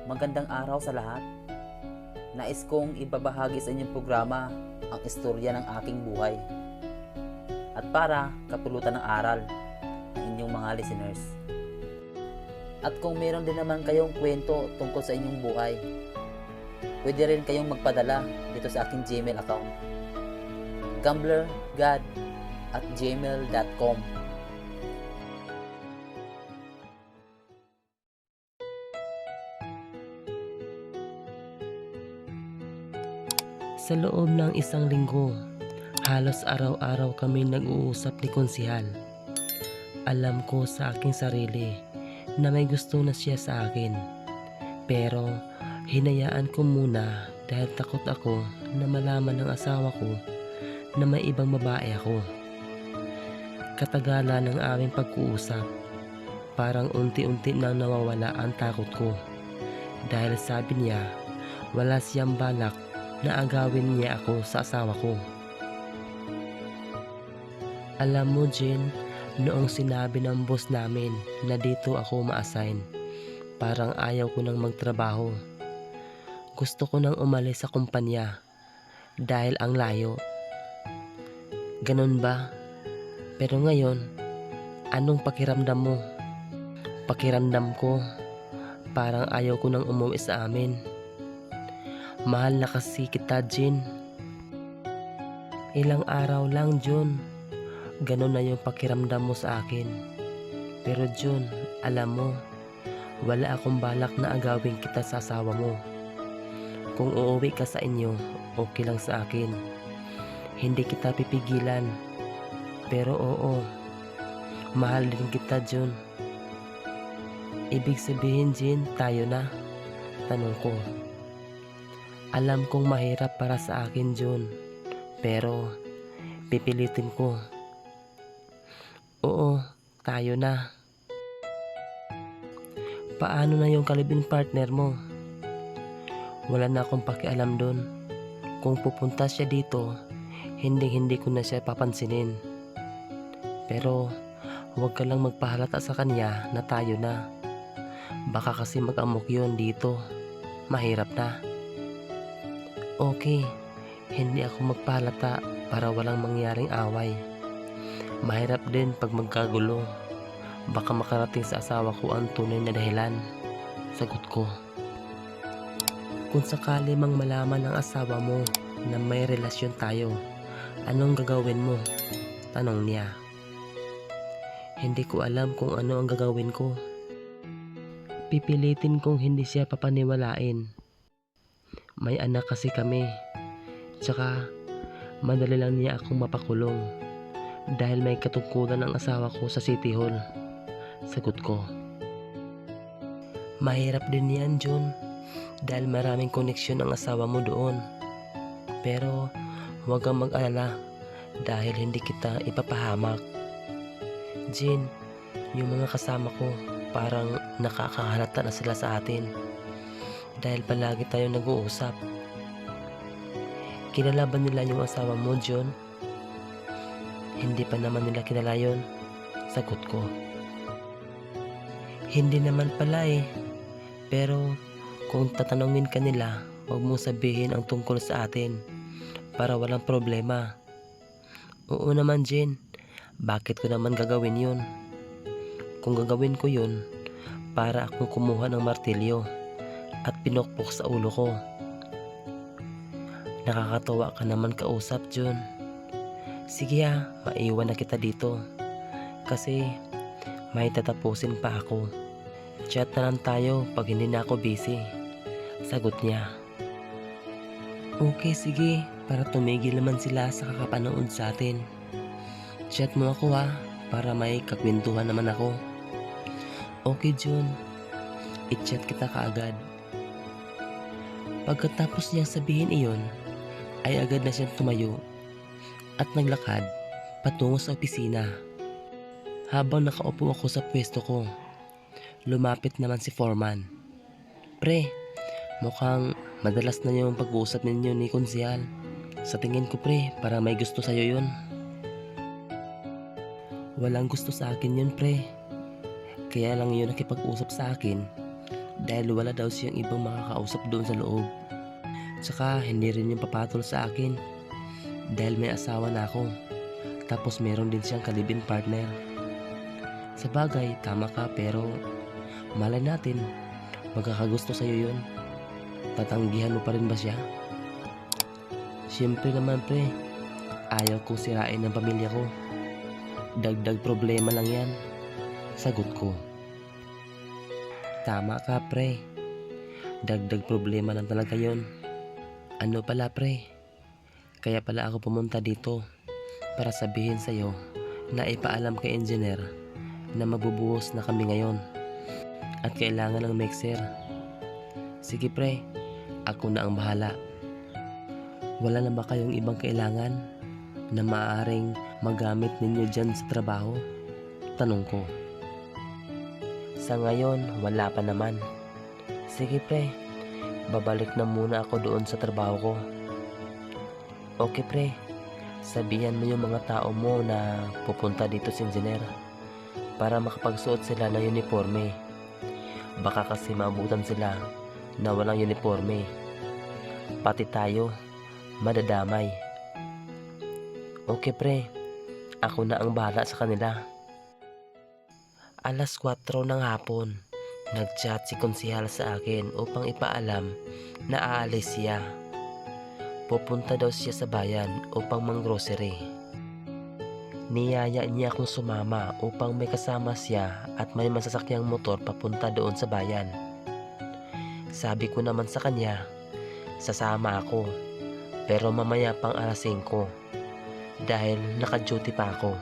Magandang araw sa lahat. Nais kong ibabahagi sa inyong programa ang istorya ng aking buhay at para kapulutan ng aral ng inyong mga listeners. At kung meron din naman kayong kwento tungkol sa inyong buhay, pwede rin kayong magpadala dito sa aking Gmail account, gamblergod@gmail.com. Sa loob ng isang linggo, halos araw-araw kami nag-uusap ni Konsihal. Alam ko sa aking sarili na may gusto na siya sa akin. Pero hinayaan ko muna dahil takot ako na malaman ng asawa ko na may ibang babae ako. Katagalan ng aming pag-uusap, parang unti-unti nang nawawala ang takot ko. Dahil sabi niya, wala siyang balak na agawin niya ako sa asawa ko. Alam mo, Jen, noong sinabi ng boss namin na dito ako ma-assign, parang ayaw ko nang magtrabaho. Gusto ko nang umalis sa kumpanya dahil ang layo. Ganun ba? Pero ngayon, anong pakiramdam mo? Pakiramdam ko, parang ayaw ko nang umuwi sa amin. Mahal na kasi kita, Jin. Ilang araw lang, Jun. Ganon na yung pakiramdam mo sa akin. Pero Jun, alam mo, wala akong balak na agawin kita sa asawa mo. Kung uuwi ka sa inyo, okay lang sa akin. Hindi kita pipigilan. Pero oo, mahal din kita, Jun. Ibig sabihin, Jin, tayo na? Tanong ko. Alam kong mahirap para sa akin, Jun. Pero pipilitin ko. Oo, tayo na. Paano na yung kalibin partner mo? Wala na akong pakialam doon. Kung pupunta siya dito, hindi ko na siya papansinin. Pero huwag ka lang magpahalata sa kanya na tayo na. Baka kasi mag-amok yun dito. Mahirap na. Okay, hindi ako magpahalata para walang mangyaring away. Mahirap din pag magkagulo. Baka makarating sa asawa ko ang tunay na dahilan. Sagot ko. Kung sakali mang malaman ng asawa mo na may relasyon tayo, anong gagawin mo? Tanong niya. Hindi ko alam kung ano ang gagawin ko. Pipilitin kong hindi siya papaniwalain. May anak kasi kami. Tsaka madali lang niya akong mapakulong dahil may katungkulan ang asawa ko sa City Hall. Sagot ko. Mahirap din yan, John, dahil maraming koneksyon ang asawa mo doon. Pero huwag kang mag-alala dahil hindi kita ipapahamak. Jin, yung mga kasama ko parang nakakahalata na sila sa atin. Dahil palagi tayong nag-uusap. Kilala ba nila yung asawa mo, John? Hindi pa naman nila kilala yun. Sagot ko. Hindi naman pala eh. Pero kung tatanungin ka nila, huwag mong sabihin ang tungkol sa atin para walang problema. Oo naman, Jen. Bakit ko naman gagawin yun? Kung gagawin ko yun, para akong kumuha ng martilyo at pinukpok sa ulo ko. Nakakatawa ka naman kausap, John. Sige maiwan na kita dito. Kasi may tatapusin pa ako. Chat na lang tayo pag hindi na ako busy. Sagot niya. Okay, sige. Para tumigil naman sila sa kakapanood sa atin. Chat mo ako para may kakwentuhan naman ako. Okay, John. I-chat kita kaagad. Pagkatapos niyang sabihin iyon, ay agad na siyang tumayo at naglakad patungo sa opisina. Habang nakaupo ako sa pwesto ko, lumapit naman si Foreman. Pre, mukhang madalas na yung pag-uusap ninyo ni Konsihal. Sa tingin ko, pre, para may gusto sa'yo yun. Walang gusto sa akin yun, pre. Kaya lang yun nakipag-usap sa akin dahil wala daw siyang ibang makakausap doon sa loob. Tsaka hindi rin yung papatol sa akin dahil may asawa na ako. Tapos meron din siyang kalibin partner. Sa bagay, tama ka, pero malay natin, magkakagusto sa'yo yun. Tatanggihan mo pa rin ba siya? Siyempre naman pre, ayaw kong sirain ang pamilya ko. Dagdag problema lang yan. Sagot ko. Tama ka pre, dagdag problema lang talaga yon. Ano pala pre, kaya pala ako pumunta dito para sabihin sa'yo na ipaalam kay engineer na mabubuhos na kami ngayon at kailangan ng mixer. Sige pre, ako na ang bahala. Wala na ba kayong ibang kailangan na maaaring magamit ninyo dyan sa trabaho? Tanong ko. Sa ngayon, wala pa naman. Sige pre, babalik na muna ako doon sa trabaho ko. Okay pre, sabihan mo yung mga tao mo na pupunta dito si engineer para makapagsuot sila ng uniforme. Baka kasi maabutan sila na walang uniforme. Pati tayo, madadamay. Okay pre, ako na ang bahala sa kanila. Alas 4 ng hapon, nag-chat si konsehal sa akin upang ipaalam na aalis siya. Pupunta daw siya sa bayan upang mang-grocery. Niyaya niya akong sumama upang may kasama siya at may masasakyang motor papunta doon sa bayan. Sabi ko naman sa kanya, sasama ako, pero mamaya pang alas 5 dahil naka-duty pa ako.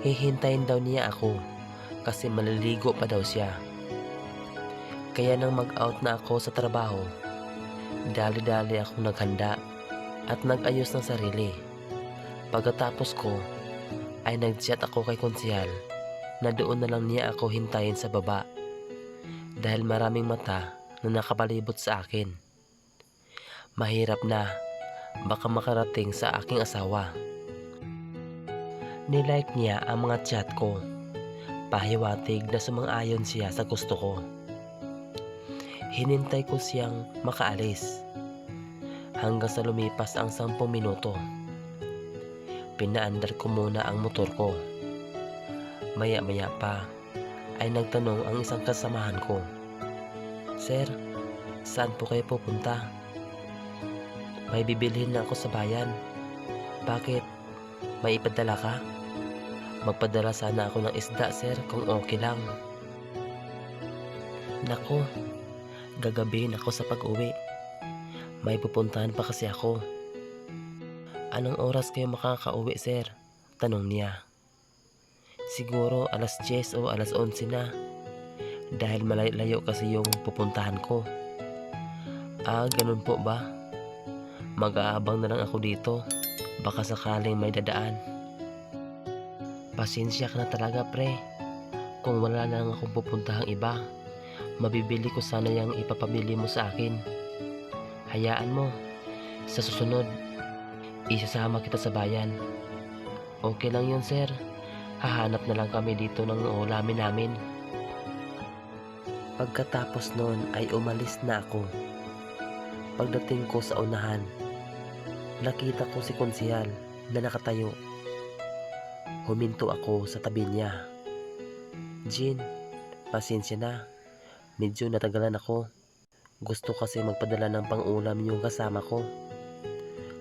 Hihintayin daw niya ako kasi maliligo pa daw siya. Kaya nang mag-out na ako sa trabaho, dali-dali akong naghanda at nag-ayos ng sarili. Pagkatapos ko ay nag-chat ako kay konsehal na doon na lang niya ako hintayin sa baba dahil maraming mata na nakapalibot sa akin. Mahirap na, baka makarating sa aking asawa. Nilike niya ang mga chat ko. Pahiwatig na sumang-ayon siya sa gusto ko. Hinintay ko siyang makaalis hanggang sa lumipas ang 10 minuto. Pinaandar ko muna ang motor ko. Maya-maya pa ay nagtanong ang isang kasamahan ko, "Sir, saan po kayo pupunta?" "May bibilhin na ako sa bayan." "Bakit? May ipadala ka?" "Magpadala sana ako ng isda sir kung okay lang." "Nako, gagabihin ako sa pag-uwi. May pupuntahan pa kasi ako." "Anong oras kayo makakauwi sir?" tanong niya. "Siguro alas 10 o alas 11 na dahil malayo kasi yung pupuntahan ko." "Ah, ganun po ba? Mag-aabang na lang ako dito, baka sakaling may dadaan." "Pasensya ka na talaga pre, kung wala lang akong pupuntahang iba, mabibili ko sana yung ipapabili mo sa akin. Hayaan mo, sa susunod, isasama kita sa bayan." "Okay lang yun sir, hahanap na lang kami dito ng ulamin namin." Pagkatapos nun ay umalis na ako. Pagdating ko sa unahan, nakita ko si konsehal na nakatayo. Huminto ako sa tabi niya. "Jean, pasensya na. Medyo natagalan ako. Gusto kasi magpadala ng pang-ulam yung kasama ko."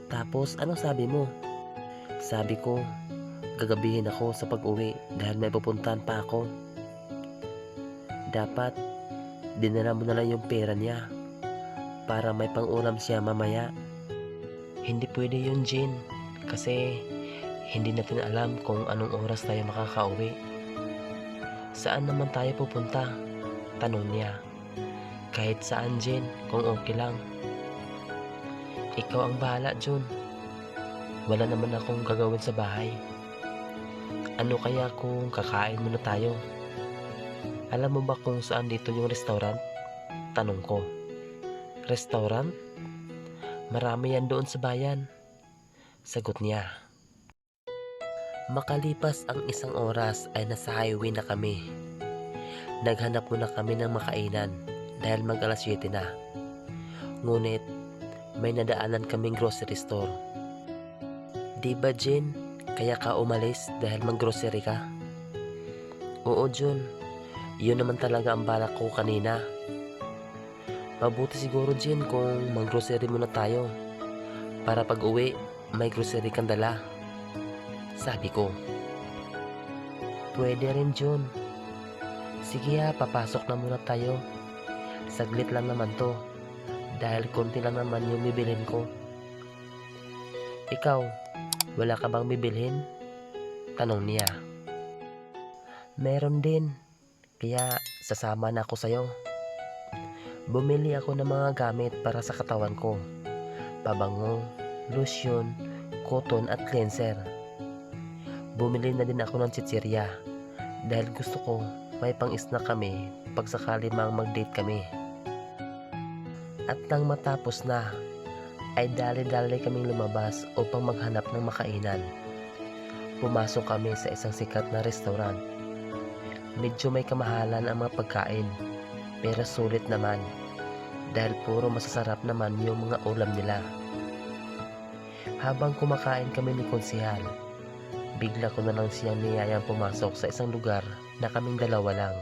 "Tapos anong sabi mo?" "Sabi ko, gagabihin ako sa pag-uwi dahil may pupuntahan pa ako." "Dapat, dinala mo na lang yung pera niya para may pang-ulam siya mamaya." "Hindi pwede yun Jean, kasi hindi natin alam kung anong oras tayo makakauwi." "Saan naman tayo pupunta?" tanong niya. "Kahit saan Jean, kung okay lang." "Ikaw ang bahala Jun. Wala naman akong gagawin sa bahay. Ano kaya kung kakain muna tayo? Alam mo ba kung saan dito yung restaurant?" tanong ko. "Restaurant? Marami yan doon sa bayan," sagot niya. Makalipas ang 1 oras ay nasa highway na kami. Naghanap muna kami ng makainan dahil mag-alas 7 na. Ngunit may nadaanan kaming grocery store. Di ba Jen, kaya ka umalis dahil mag-grocery ka? Oo Jun, yun naman talaga ang balak ko kanina. Mabuti siguro Jen kung mag-grocery muna tayo para pag uwi may grocery kang dala. Sabi ko. Pwede rin Jun. Sige papasok na muna tayo. Saglit lang naman to dahil konti lang naman yung bibilhin ko. Ikaw, wala ka bang bibilhin? Tanong niya. Meron din, kaya sasama na ako sa'yo. Bumili ako ng mga gamit para sa katawan ko. Pabango, lotion, cotton at cleanser. Bumili na din ako ng chichirya dahil gusto ko may pang-snack kami pag sakali mang mag-date kami. At nang matapos na, ay dali-dali kaming lumabas upang maghanap ng makainan. Pumasok kami sa isang sikat na restaurant. Medyo may kamahalan ang mga pagkain, pero sulit naman dahil puro masasarap naman yung mga ulam nila. Habang kumakain kami ni Konsehal, bigla ko na lang siyang niyayang pumasok sa isang lugar na kaming dalawa lang.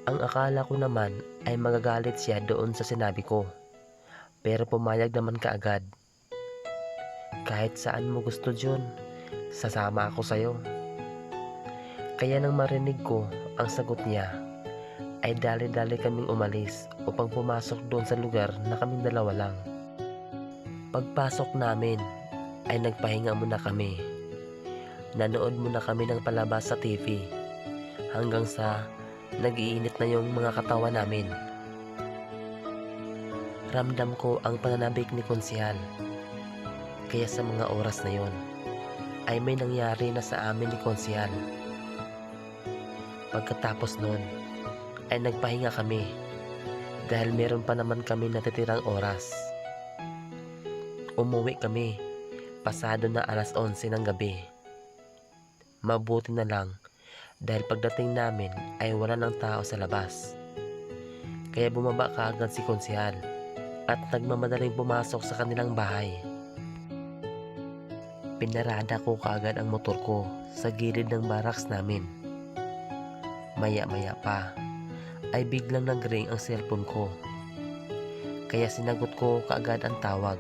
Ang akala ko naman ay magagalit siya doon sa sinabi ko, pero pumayag naman kaagad. Kahit saan mo gusto Jun, sasama ako sa'yo. Kaya nang marinig ko ang sagot niya, ay dali-dali kaming umalis upang pumasok doon sa lugar na kaming dalawa lang. Pagpasok namin ay nagpahinga muna kami. Nanood muna kami ng palabas sa TV hanggang sa nag-iinit na yung mga katawan namin. Ramdam ko ang pananabik ni Konsehal. Kaya sa mga oras na yon ay may nangyari na sa amin ni Konsehal. Pagkatapos nun ay nagpahinga kami dahil meron pa naman kami natitirang oras. Umuwi kami pasado na alas 11 ng gabi. Mabuti na lang dahil pagdating namin ay wala ng tao sa labas. Kaya bumaba kaagad si Konsehal at nagmamadaling pumasok sa kanilang bahay. Pinarada ko kaagad ang motor ko sa gilid ng barracks namin. Maya-maya pa ay biglang nag-ring ang cellphone ko. Kaya sinagot ko kaagad ang tawag.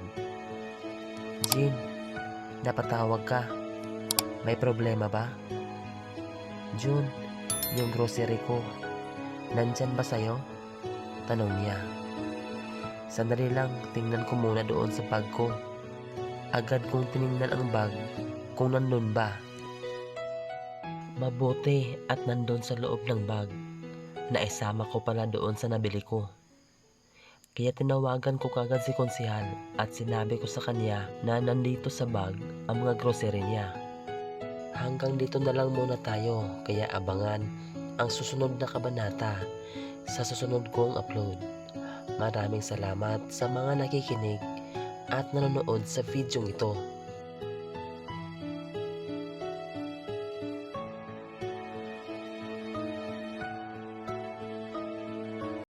Jin, napatawag ka. May problema ba? Jun, yung grocery ko, nandyan ba sa'yo? Tanong niya. Sandali lang, tingnan ko muna doon sa bag ko. Agad kong tiningnan ang bag kung nandun ba. Mabuti at nandun sa loob ng bag. Naisama ko pala doon sa nabili ko. Kaya tinawagan ko kagad si Konsehal at sinabi ko sa kanya na nandito sa bag ang mga grocery niya. Hanggang dito na lang muna tayo, kaya abangan ang susunod na kabanata sa susunod kong upload. Maraming salamat sa mga nakikinig at nanonood sa video ito.